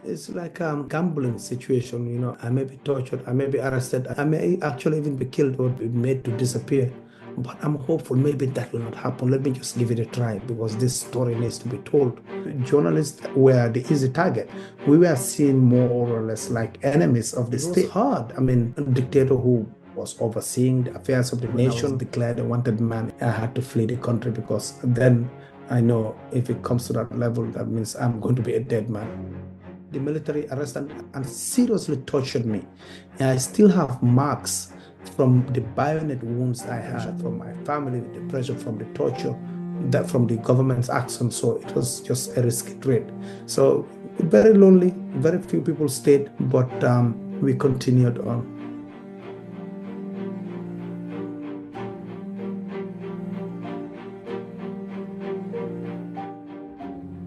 It's like a gambling situation, I may be tortured, I may be arrested, I may actually even be killed or be made to disappear. But I'm hopeful maybe that will not happen. Let me just give it a try because this story needs to be told. Journalists were the easy target. We were seen more or less like enemies of the state. It was hard. I mean, a dictator who was overseeing the affairs of the nation. I was declared a wanted man. I had to flee the country because then I know if it comes to that level, that means I'm going to be a dead man. The military arrested and seriously tortured me. And I still have marks from the bayonet wounds I had from my family, the pressure from the torture, that from the government's action. So it was just a risky trade. So very lonely, very few people stayed, but we continued on.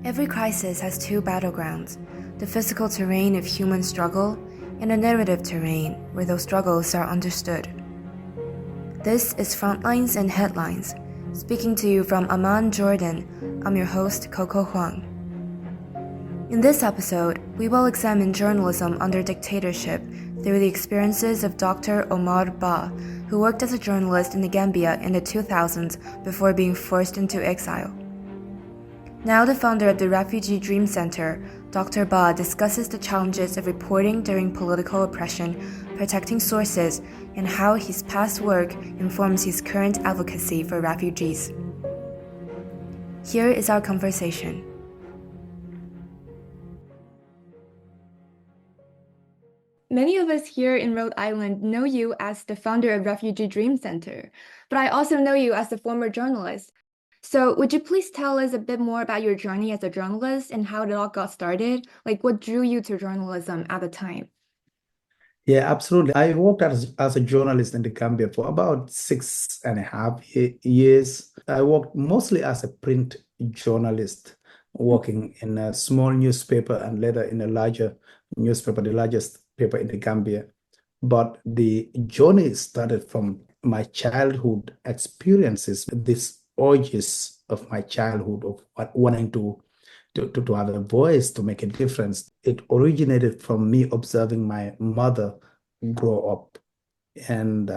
Every crisis has two battlegrounds, the physical terrain of human struggle and the narrative terrain where those struggles are understood. This is Frontlines and Headlines. Speaking to you from Amman, Jordan, I'm your host, Coco Huang. In this episode, we will examine journalism under dictatorship through the experiences of Dr. Omar Bah, who worked as a journalist in the Gambia in the 2000s before being forced into exile. Now the founder of the Refugee Dream Center, Dr. Bah discusses the challenges of reporting during political oppression, protecting sources, and how his past work informs his current advocacy for refugees. Here is our conversation. Many of us here in Rhode Island know you as the founder of Refugee Dream Center, but I also know you as a former journalist. So would you please tell us a bit more about your journey as a journalist and how it all got started? Like what drew you to journalism at the time? Yeah, absolutely. I worked as a journalist in the Gambia for about 6.5 years. I worked mostly as a print journalist, working in a small newspaper and later in a larger newspaper, the largest paper in the Gambia. But the journey started from my childhood experiences, these urges of my childhood of wanting to have a voice, to make a difference. It originated from me observing my mother grow up. And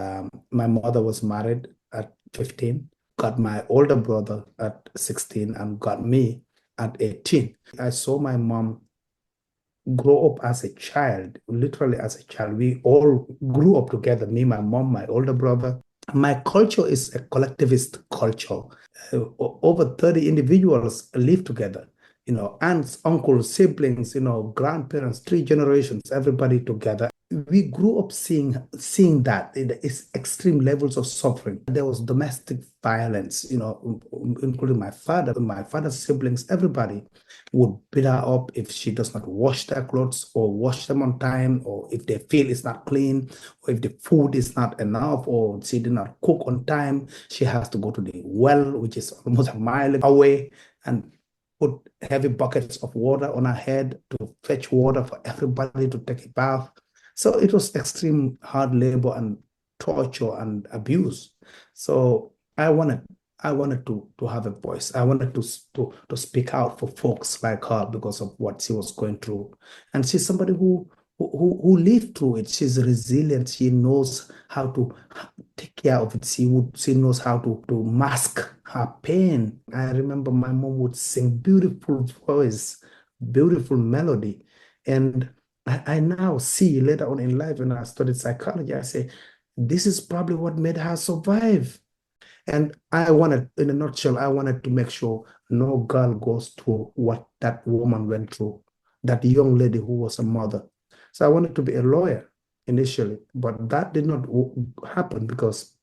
my mother was married at 15, got my older brother at 16, and got me at 18. I saw my mom grow up as a child, literally as a child. We all grew up together, me, my mom, my older brother. My culture is a collectivist culture. Over 30 individuals live together, aunts, uncles, siblings, grandparents, 3 generations, everybody together. We grew up seeing that it's extreme levels of suffering. There was domestic violence, including my father's siblings. Everybody would beat her up if she does not wash their clothes or wash them on time, or if they feel it's not clean, or if the food is not enough, or she did not cook on time. She has to go to the well, which is almost a mile away, and put heavy buckets of water on her head to fetch water for everybody to take a bath. So it was extreme hard labor and torture and abuse. So I wanted to have a voice. I wanted to speak out for folks like her because of what she was going through. And she's somebody who lived through it. She's resilient. She knows how to take care of it. She knows how to mask her pain. I remember my mom would sing beautiful voice, beautiful melody. And I now see later on in life when I studied psychology, I say, this is probably what made her survive. And in a nutshell, I wanted to make sure no girl goes through what that woman went through, that young lady who was a mother. So I wanted to be a lawyer initially, but that did not happen because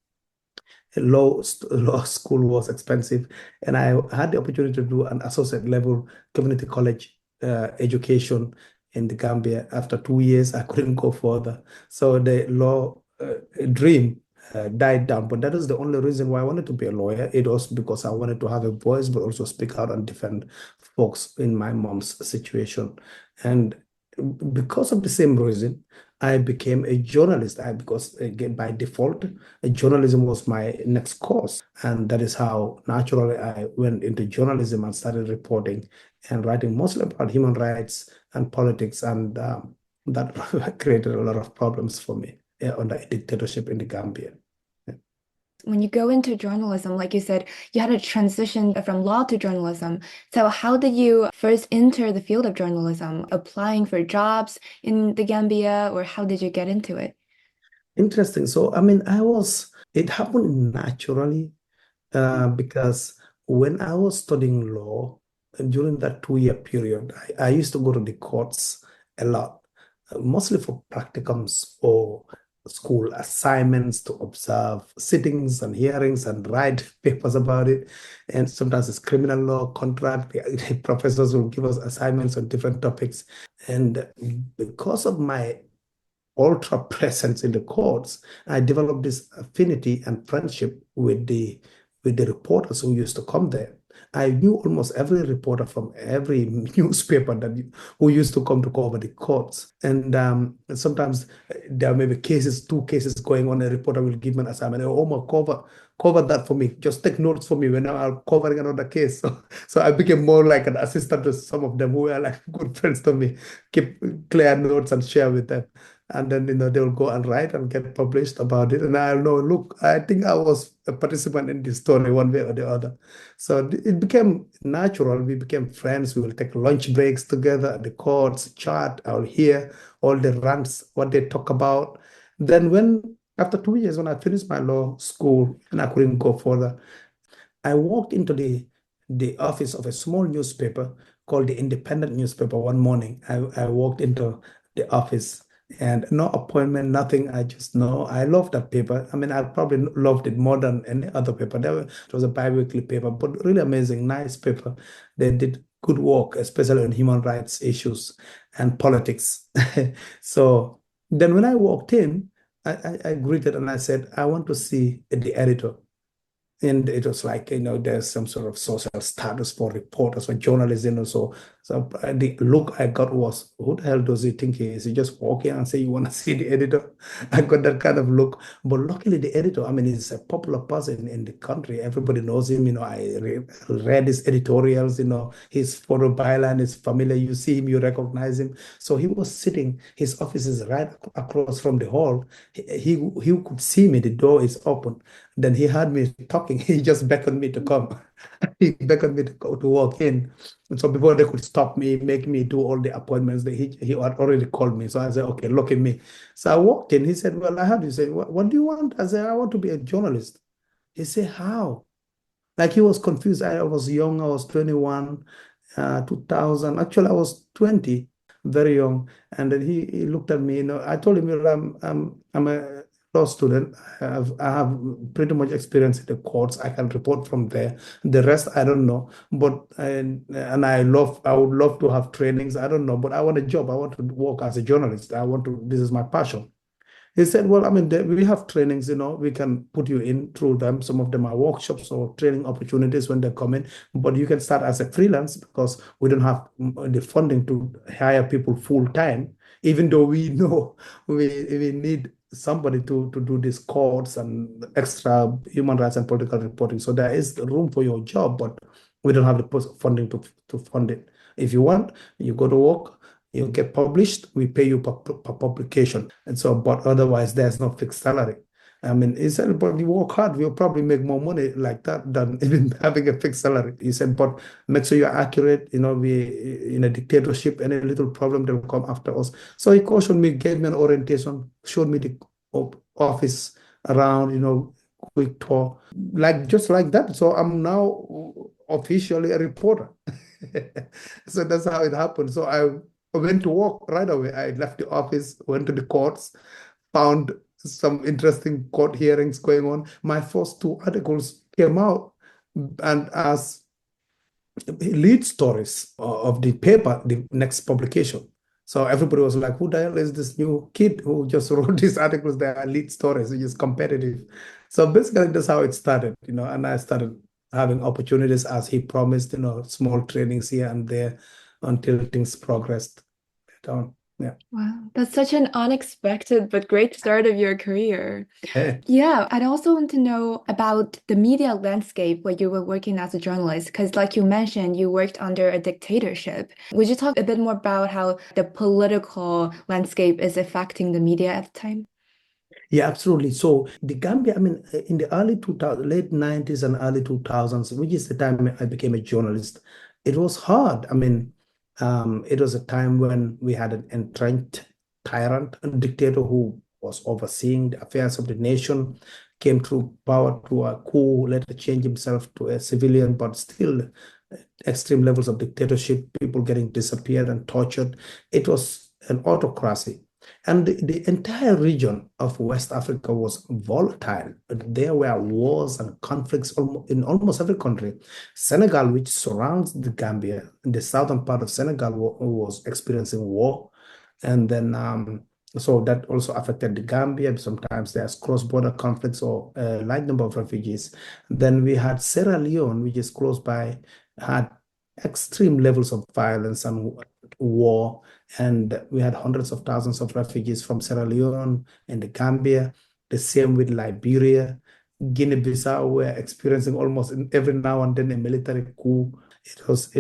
law school was expensive, and I had the opportunity to do an associate level community college education in the Gambia. After 2 years, I couldn't go further, so the law dream died down. But that is the only reason why I wanted to be a lawyer. It was because I wanted to have a voice, but also speak out and defend folks in my mom's situation. And because of the same reason, I became a journalist. Because again, by default, journalism was my next course. And that is how naturally I went into journalism and started reporting and writing mostly about human rights and politics. And that created a lot of problems for me under a dictatorship in the Gambia. When you go into journalism, like you said, you had a transition from law to journalism. So how did you first enter the field of journalism, applying for jobs in the Gambia, or how did you get into it? Interesting. So, it happened naturally because when I was studying law during that 2 year period, I used to go to the courts a lot, mostly for practicums or school assignments to observe sittings and hearings and write papers about it. And sometimes it's criminal law, contract. The professors will give us assignments on different topics. And because of my ultra presence in the courts, I developed this affinity and friendship with the reporters who used to come there. I knew almost every reporter from every newspaper who used to come to cover the courts. And sometimes there may be cases, 2 cases going on. A reporter will give me an assignment. Oh, Omar, cover that for me. Just take notes for me when I'm covering another case. So I became more like an assistant to some of them who were like good friends to me. Keep clear notes and share with them. And then, they'll go and write and get published about it. And I'll know, look, I think I was a participant in this story one way or the other. So it became natural. We became friends. We will take lunch breaks together at the courts, chat. I'll hear all the rants, what they talk about. Then after 2 years, when I finished my law school and I couldn't go further, I walked into the office of a small newspaper called the Independent newspaper one morning. I walked into the office and no appointment, nothing. I just know I love that paper. I probably loved it more than any other paper. It was a bi-weekly paper, but really amazing, nice paper. They did good work, especially on human rights issues and politics. So then when I walked in, I greeted and I said, I want to see the editor. And it was like, there's some sort of social status for reporters, for journalists, So the look I got was, who the hell does he think he is? He just walk in and say, you want to see the editor? I got that kind of look. But luckily, the editor, he's a popular person in the country. Everybody knows him. Read his editorials, his photo byline is familiar. You see him, you recognize him. So he was sitting, his office is right across from the hall. He could see me, the door is open. Then he heard me talking. He just beckoned me to come. He beckoned me to go to walk in. And so before they could stop me, make me do all the appointments, he had already called me. So I said, okay, look at me. So I walked in. He said, well, I heard you say, what do you want? I said, I want to be a journalist. He said, how? Like he was confused. I was young. I was 21, 2000. Actually, I was 20, very young. And then he looked at me. I told him, I'm a law student. I have pretty much experience in the courts. I can report from there. The rest, I don't know. But and I would love to have trainings. I don't know, but I want a job. I want to work as a journalist. This is my passion. He said, well, we have trainings, we can put you in through them. Some of them are workshops or training opportunities when they come in, but you can start as a freelance because we don't have the funding to hire people full time, even though we know we need somebody to do these courts and extra human rights and political reporting. So there is room for your job, but we don't have the funding to fund it. If you want, you go to work, you get published, we pay you per publication. And so, but otherwise, there's no fixed salary. He said, but you work hard, we'll probably make more money like that than even having a fixed salary. He said, but make sure you're accurate. We in a dictatorship, any little problem, they'll come after us. So he cautioned me, gave me an orientation, showed me the office around, quick tour, just like that. So I'm now officially a reporter. So that's how it happened. So I went to work right away. I left the office, went to the courts, found some interesting court hearings going on. My first 2 articles came out and as lead stories of the paper, the next publication. So everybody was like, who the hell is this new kid who just wrote these articles that are lead stories, which is competitive. So basically that's how it started, and I started having opportunities as he promised, small trainings here and there until things progressed down. Yeah. Wow, that's such an unexpected but great start of your career. Eh, Yeah, I'd also want to know about the media landscape where you were working as a journalist, because like you mentioned, you worked under a dictatorship. Would you talk a bit more about how the political landscape is affecting the media at the time? Yeah, absolutely. So the Gambia, I mean, in the early 2000, late 90s and early 2000s, which is the time I became a journalist, it was hard. I mean, it was a time when we had an entrenched tyrant, a dictator who was overseeing the affairs of the nation, came to power through a coup, later changed himself to a civilian, but still extreme levels of dictatorship, people getting disappeared and tortured. It was an autocracy. And the entire region of West Africa was volatile. There were wars and conflicts in almost every country. Senegal, which surrounds the Gambia, the southern part of Senegal was experiencing war. And then, so that also affected the Gambia. Sometimes there's cross-border conflicts or a large number of refugees. Then we had Sierra Leone, which is close by, had extreme levels of violence and war, and we had hundreds of thousands of refugees from Sierra Leone and the Gambia. The same with Liberia. Guinea-Bissau were experiencing almost every now and then a military coup. It was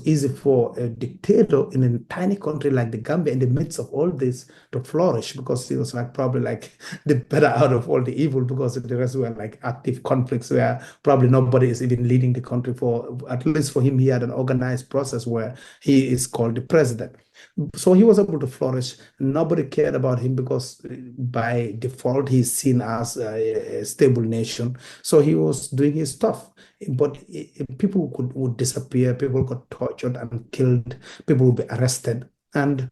easy for a dictator in a tiny country like the Gambia in the midst of all this to flourish because it was like probably like the better out of all the evil because the rest were like active conflicts where probably nobody is even leading the country for, at least for him, he had an organized process where he is called the president. So he was able to flourish. Nobody cared about him because by default he's seen as a stable nation. So he was doing his stuff. But people would disappear, people got tortured and killed, people would be arrested. And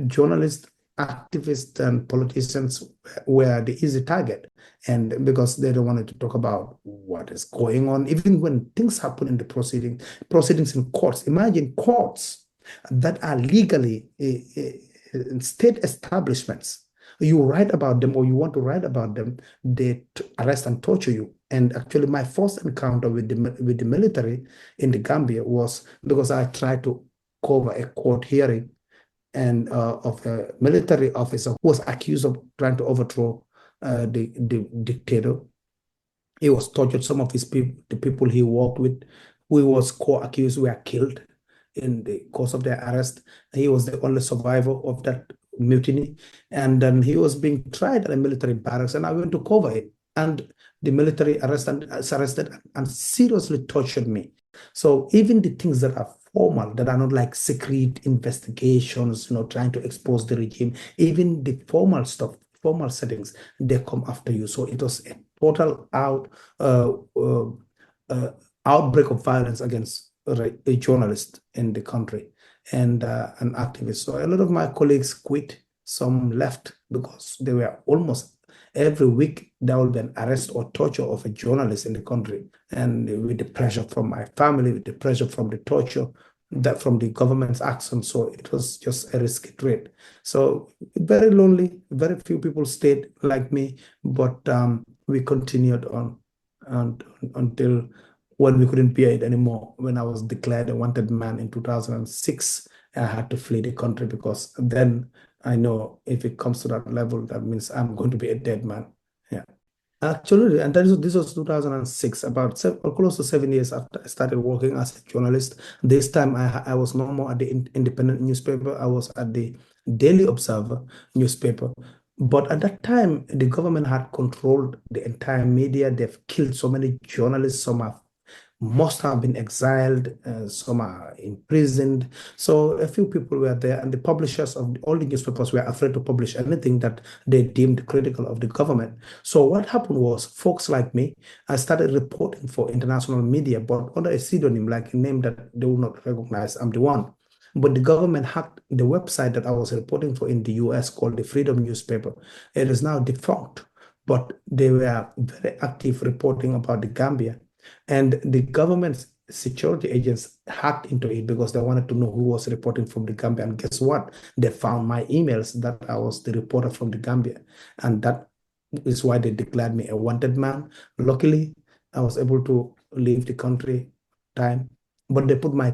journalists, activists, and politicians were the easy target. And because they don't want to talk about what is going on, even when things happen in the proceedings in courts. Imagine courts that are legally state establishments. You write about them or you want to write about them, they arrest and torture you. And actually, my first encounter with the military in the Gambia was because I tried to cover a court hearing and of a military officer who was accused of trying to overthrow the dictator. He was tortured. Some of his people, the people he worked with, who he was co-accused, were killed in the course of their arrest. He was the only survivor of that mutiny. And then he was being tried at a military barracks, and I went to cover it. And the military arrested and seriously tortured me. So even the things that are formal, that are not like secret investigations, trying to expose the regime, even the formal stuff, formal settings, they come after you. So it was a total uh, uh, uh, outbreak of violence against a journalist in the country and an activist. So a lot of my colleagues quit. Some left because they were almost every week there will be an arrest or torture of a journalist in the country. And with the pressure from my family, with the pressure from the torture, that from the government's action. So it was just a risky trade. So very lonely, very few people stayed like me, but we continued on and, until when we couldn't bear it anymore. When I was declared a wanted man in 2006, I had to flee the country because then I know if it comes to that level, that means I'm going to be a dead man. Yeah. Actually, and this was 2006, about close to 7 years after I started working as a journalist. This time I was no more at the independent newspaper. I was at the Daily Observer newspaper. But at that time, the government had controlled the entire media. They've killed so many journalists. Some have most have been exiled, some are imprisoned. So a few people were there, and the publishers of all the newspapers were afraid to publish anything that they deemed critical of the government. So what happened was, folks like me, I started reporting for international media, but under a pseudonym, like a name that they will not recognize. I'm the one. But the government hacked the website that I was reporting for in the US called the Freedom Newspaper. It is now defunct, but they were very active reporting about the Gambia. And the government's security agents hacked into it because they wanted to know who was reporting from the Gambia. And guess what? They found my emails that I was the reporter from the Gambia. And that is why they declared me a wanted man. Luckily, I was able to leave the country time, but they put my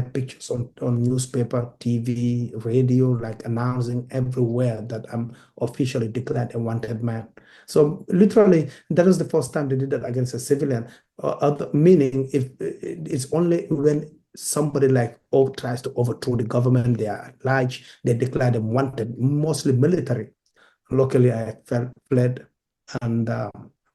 pictures on newspaper, TV, radio, like announcing everywhere that I'm officially declared a wanted man. So literally, that was the first time they did that against a civilian. Meaning, if it's only when somebody like tries to overthrow the government, they are large, they declare them wanted, mostly military. Luckily, I fled and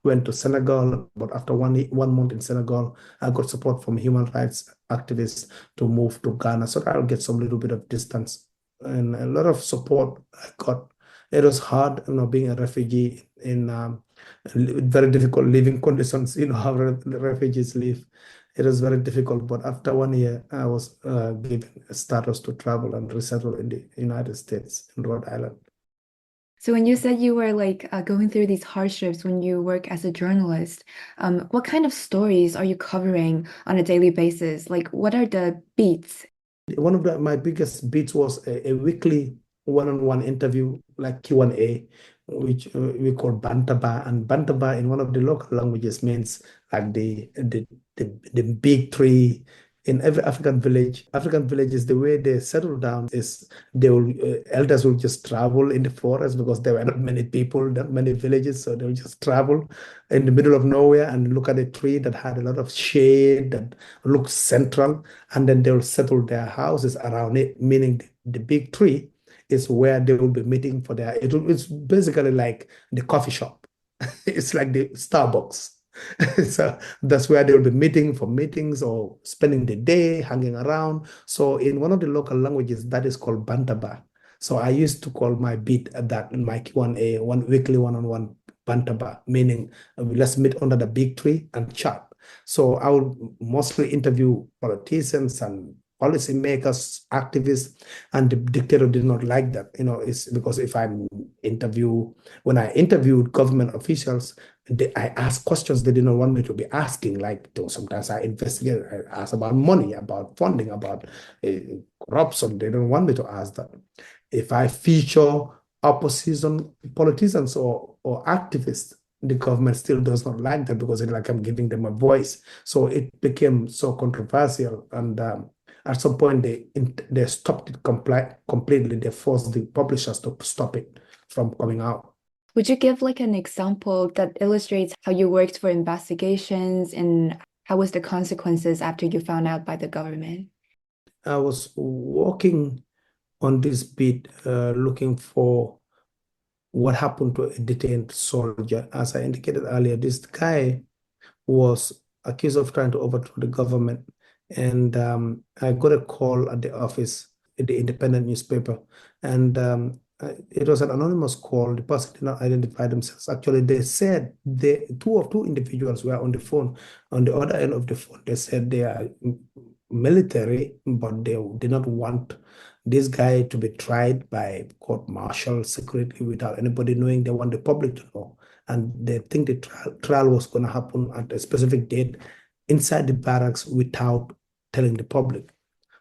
went to Senegal. But after 1 month in Senegal, I got support from human rights activists to move to Ghana so that I'll get some little bit of distance and a lot of support I got. It was hard, being a refugee in very difficult living conditions. You know how refugees live. It was very difficult, but after 1 year, I was given a status to travel and resettle in the United States in Rhode Island. So when you said you were like going through these hardships when you work as a journalist, what kind of stories are you covering on a daily basis? Like, what are the beats? One of my biggest beats was a weekly one-on-one interview, like Q&A, which we call Bantaba. And Bantaba in one of the local languages means like the big tree. In every African villages, the way they settle down is elders will just travel in the forest because there were not many people, not many villages, so they'll just travel in the middle of nowhere and look at a tree that had a lot of shade that looks central, and then they'll settle their houses around it, meaning the big tree is where they will be meeting for it's basically like the coffee shop. It's like the Starbucks. So that's where they'll be meeting for meetings or spending the day hanging around. So in one of the local languages, that is called Bantaba. So I used to call my beat at that in my Q&A, one weekly one-on-one Bantaba, meaning let's meet under the big tree and chat. So I would mostly interview politicians and policymakers, activists, and the dictator did not like that. It's because when I interviewed government officials, I asked questions they did not want me to be asking. Like sometimes I investigate, I ask about money, about funding, about corruption. They don't want me to ask that. If I feature opposition politicians or activists, the government still does not like that because it's like I'm giving them a voice. So it became so controversial, and at some point they stopped it completely. They forced the publishers to stop it from coming out. Would you give like an example that illustrates how you worked for investigations and how was the consequences after you found out by the government? I was working on this beat, looking for what happened to a detained soldier. As I indicated earlier, this guy was accused of trying to overthrow the government. And I got a call at the office, at the independent newspaper. And it was an anonymous call. The person did not identify themselves. Actually, they said two individuals were on the phone. On the other end of the phone, they said they are military, but they did not want this guy to be tried by court-martial secretly without anybody knowing. They want the public to know. And they think the trial was going to happen at a specific date inside the barracks without telling the public.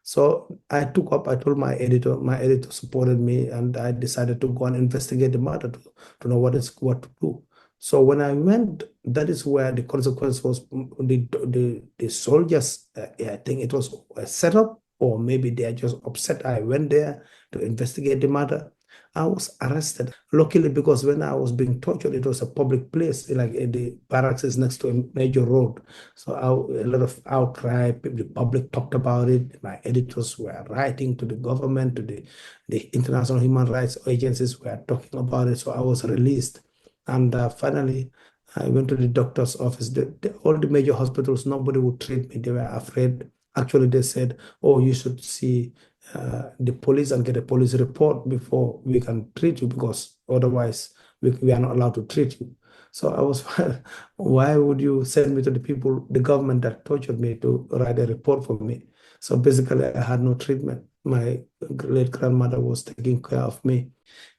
So I told my editor supported me, and I decided to go and investigate the matter to know what to do. So when I went, that is where the consequence was. The soldiers, I think it was a setup, or maybe they are just upset. I went there to investigate the matter. I was arrested. Luckily, because when I was being tortured, it was a public place, like the barracks is next to a major road. So a lot of outcry, the public talked about it. My editors were writing to the government, to the international human rights agencies were talking about it. So I was released. And finally, I went to the doctor's office. All the major hospitals, nobody would treat me. They were afraid. Actually, they said, oh, you should see the police and get a police report before we can treat you, because otherwise we are not allowed to treat you. So I was, why would you send me to the government that tortured me, to write a report for me? So basically, I had no treatment. My late grandmother was taking care of me.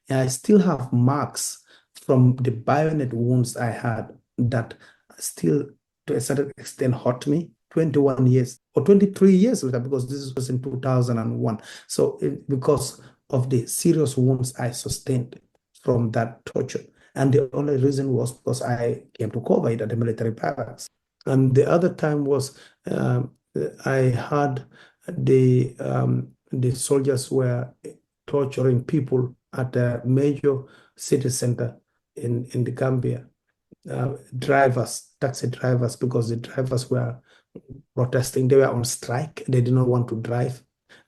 And I still have marks from the bayonet wounds I had that still, to a certain extent, hurt me. 21 years or 23 years later, because this was in 2001. So because of the serious wounds I sustained from that torture. And the only reason was because I came to cover it at the military barracks. And the other time was I heard the soldiers were torturing people at a major city center in the Gambia. Drivers, taxi drivers, because the drivers were protesting. They were on strike. They did not want to drive.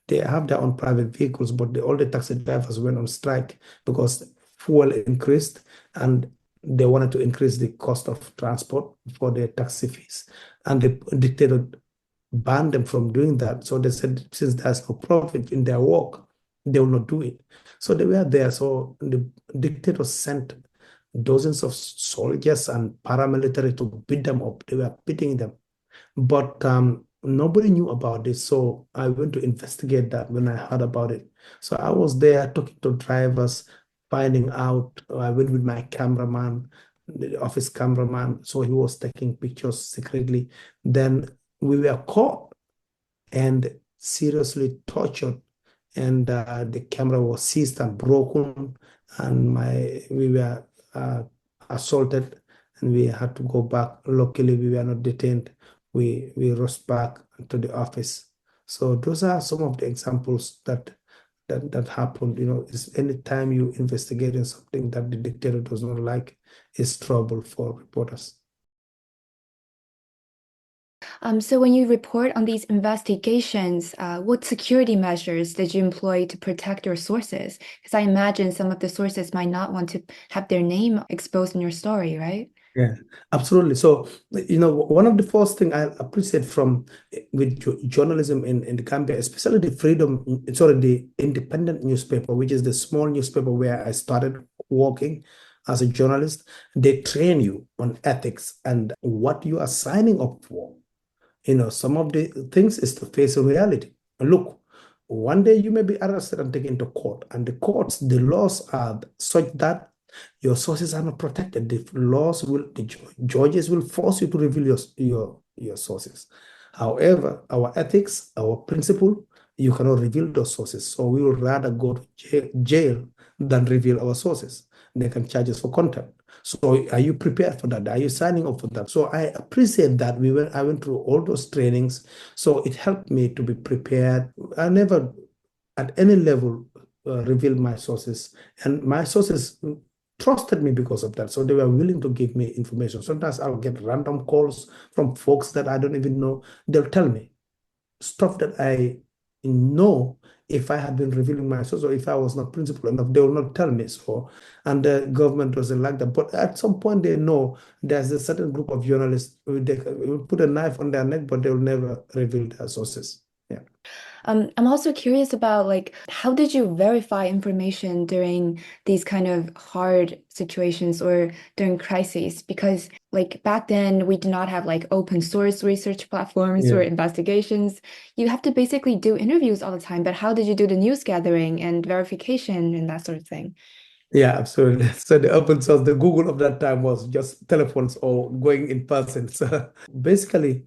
They have their own private vehicles, but all the taxi drivers went on strike because fuel increased and they wanted to increase the cost of transport for their taxi fees. And the dictator banned them from doing that. So they said since there's no profit in their work, they will not do it. So they were there. So the dictator sent dozens of soldiers and paramilitary to beat them up. They were beating them. But nobody knew about this. So I went to investigate that when I heard about it. So I was there talking to drivers, finding out. I went with my cameraman, the office cameraman. So he was taking pictures secretly. Then we were caught and seriously tortured, and the camera was seized and broken, and we were assaulted, and we had to go back. Luckily, we were not detained. We rushed back to the office. So those are some of the examples that happened. Is anytime you investigate in something that the dictator does not like, is trouble for reporters. So when you report on these investigations, what security measures did you employ to protect your sources? Because I imagine some of the sources might not want to have their name exposed in your story, right? Yeah, absolutely. So, one of the first thing I appreciate with journalism in the Gambia, especially the independent newspaper, which is the small newspaper where I started working as a journalist. They train you on ethics and what you are signing up for. Some of the things is to face a reality. Look, one day you may be arrested and taken to court, and the laws are such that your sources are not protected. The judges will force you to reveal your sources. However, our ethics, our principle, you cannot reveal those sources. So we would rather go to jail than reveal our sources. They can charge us for contempt. So are you prepared for that? Are you signing up for that? So I appreciate that I went through all those trainings. So it helped me to be prepared. I never, at any level, revealed my sources. And my sources trusted me because of that. So they were willing to give me information. Sometimes I'll get random calls from folks that I don't even know. They'll tell me stuff that I know. If I had been revealing my source or if I was not principled enough, they will not tell me so. And the government doesn't like that. But at some point, they know there's a certain group of journalists they will put a knife on their neck, but they will never reveal their sources. Yeah. I'm also curious about how did you verify information during these kind of hard situations or during crises? Because back then we did not have open source research platforms or Yeah. investigations. You have to basically do interviews all the time, but how did you do the news gathering and verification and that sort of thing? Yeah, absolutely. So the open source, the Google of that time was just telephones or going in person. So basically,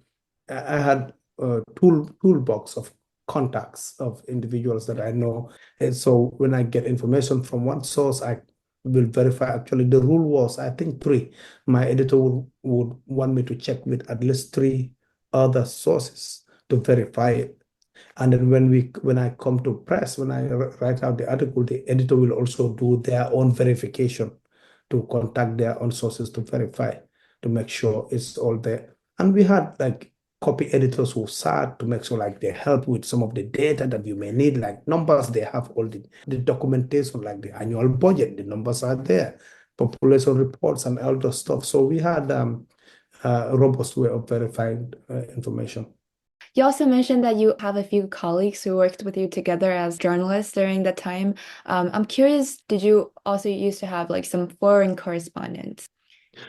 I had a toolbox of contacts of individuals that I know. And so when I get information from one source, I will verify. Actually, the rule was, I think, three. My editor would want me to check with at least three other sources to verify it. And then when I come to press, when I write out the article, the editor will also do their own verification to contact their own sources to verify, to make sure it's all there. And we had copy editors who sat to make sure they help with some of the data that you may need, like numbers. They have all the documentation, like the annual budget, the numbers are there, population reports and all those stuff. So we had a robust way of verifying information. You also mentioned that you have a few colleagues who worked with you together as journalists during that time. I'm curious, did you also used to have some foreign correspondents?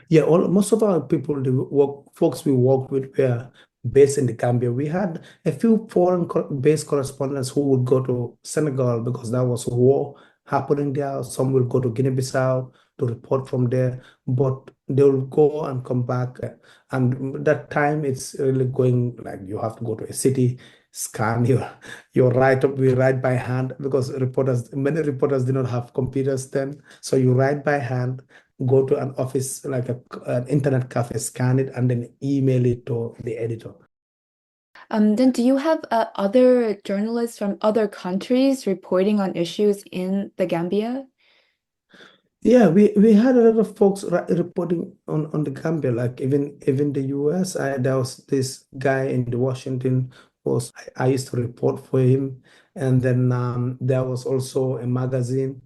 Yeah, most of our people, folks we work with were based in the Gambia. We had a few foreign-based correspondents who would go to Senegal because there was war happening there. Some will go to Guinea-Bissau to report from there, but they will go and come back. And that time, it's really going you have to go to a city, scan your write up. We write by hand because many reporters did not have computers then. So you write by hand, go to an office like an internet cafe, scan it, and then email it to the editor. Then do you have other journalists from other countries reporting on issues in the Gambia? Yeah, we had a lot of folks reporting on the Gambia, like even the US. There was this guy in the Washington Post. I used to report for him, and then there was also a magazine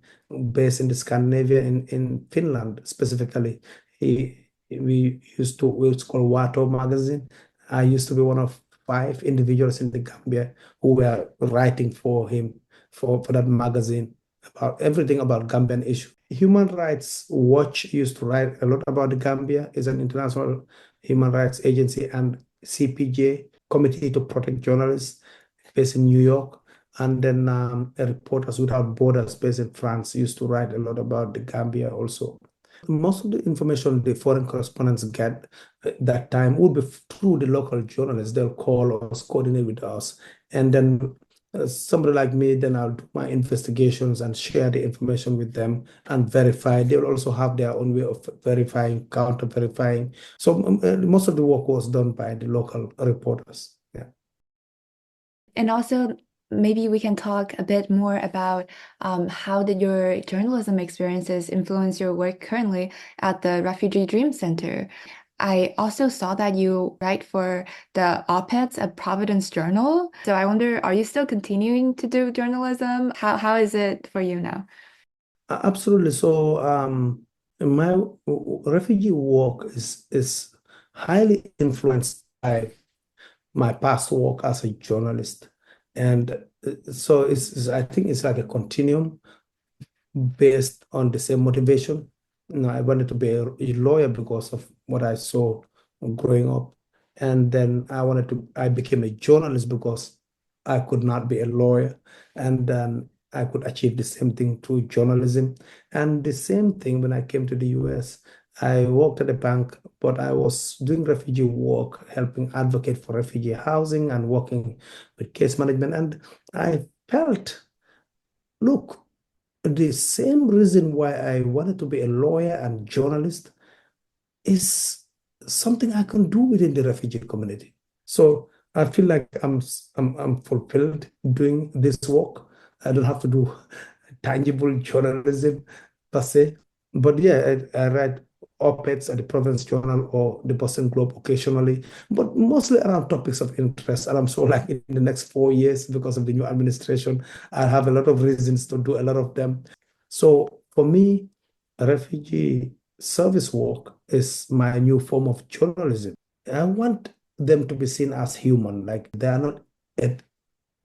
based in the Scandinavia in Finland specifically. We used to call Wato magazine. I used to be one of five individuals in the Gambia who were writing for him for that magazine about everything about Gambian issues. Human Rights Watch used to write a lot about the Gambia. It's an international human rights agency, and CPJ, Committee to Protect Journalists, based in New York. And then Reporters Without Borders, based in France, used to write a lot about the Gambia also. Most of the information the foreign correspondents get that time would be through the local journalists. They'll call us, coordinate with us, and then somebody like me, then I'll do my investigations and share the information with them and verify. They'll also have their own way of verifying, counter verifying. So most of the work was done by the local reporters. Yeah. And also, maybe we can talk a bit more about how did your journalism experiences influence your work currently at the Refugee Dream Center? I also saw that you write for the op-eds at Providence Journal. So I wonder, are you still continuing to do journalism? How is it for you now? Absolutely. So my refugee work is highly influenced by my past work as a journalist. And so I think it's like a continuum based on the same motivation. I wanted to be a lawyer because of what I saw growing up. And then I became a journalist because I could not be a lawyer. And then I could achieve the same thing through journalism. And the same thing when I came to the US. I worked at a bank, but I was doing refugee work, helping advocate for refugee housing and working with case management. And I felt, look, the same reason why I wanted to be a lawyer and journalist is something I can do within the refugee community. So I feel like I'm fulfilled doing this work. I don't have to do tangible journalism per se. But yeah, I write op-eds at the Province Journal or the Boston Globe occasionally, but mostly around topics of interest. And I'm so like in the next 4 years, because of the new administration, I have a lot of reasons to do a lot of them. So for me, refugee service work is my new form of journalism. I want them to be seen as human, like they are not at,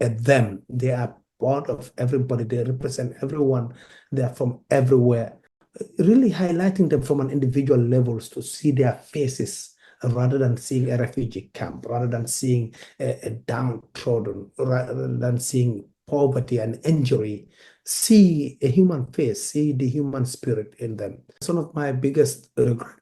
at them. They are part of everybody. They represent everyone. They are from everywhere. Really highlighting them from an individual levels to see their faces rather than seeing a refugee camp, rather than seeing a downtrodden, rather than seeing poverty and injury. See a human face, see the human spirit in them. It's one of my biggest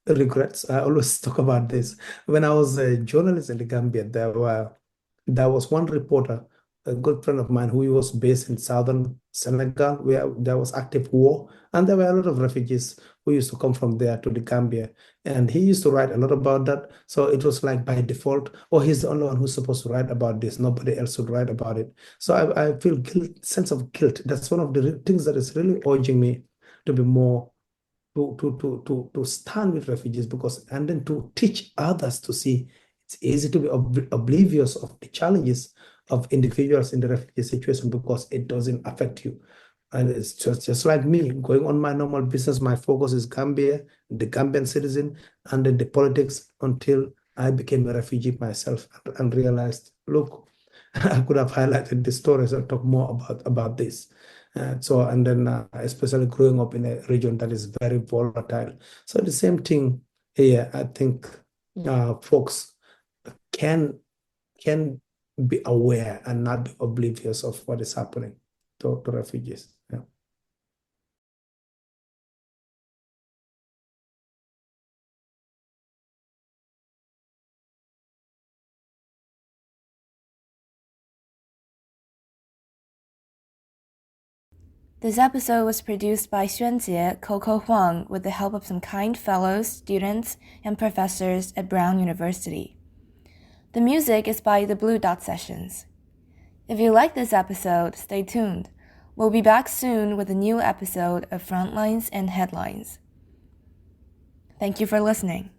regrets. I always talk about this. When I was a journalist in the Gambia, there was one reporter, a good friend of mine, who was based in southern Senegal, where there was active war, and there were a lot of refugees who used to come from there to the Gambia. And he used to write a lot about that. So it was like by default, oh, he's the only one who's supposed to write about this. Nobody else would write about it. So I feel guilt, sense of guilt. That's one of the things that is really urging me to be more to stand with refugees, because and then to teach others to see it's easy to be oblivious of the challenges of individuals in the refugee situation because it doesn't affect you. And it's just like me going on my normal business. My focus is Gambia, the Gambian citizen, and then the politics until I became a refugee myself and realized, look, I could have highlighted the stories and talk more about this. And then especially growing up in a region that is very volatile. So the same thing here. I think folks can can be aware and not be oblivious of what is happening to refugees. Yeah. This episode was produced by Xuanjie Coco Huang with the help of some kind fellows, students, and professors at Brown University. The music is by the Blue Dot Sessions. If you like this episode, stay tuned. We'll be back soon with a new episode of Frontlines and Headlines. Thank you for listening.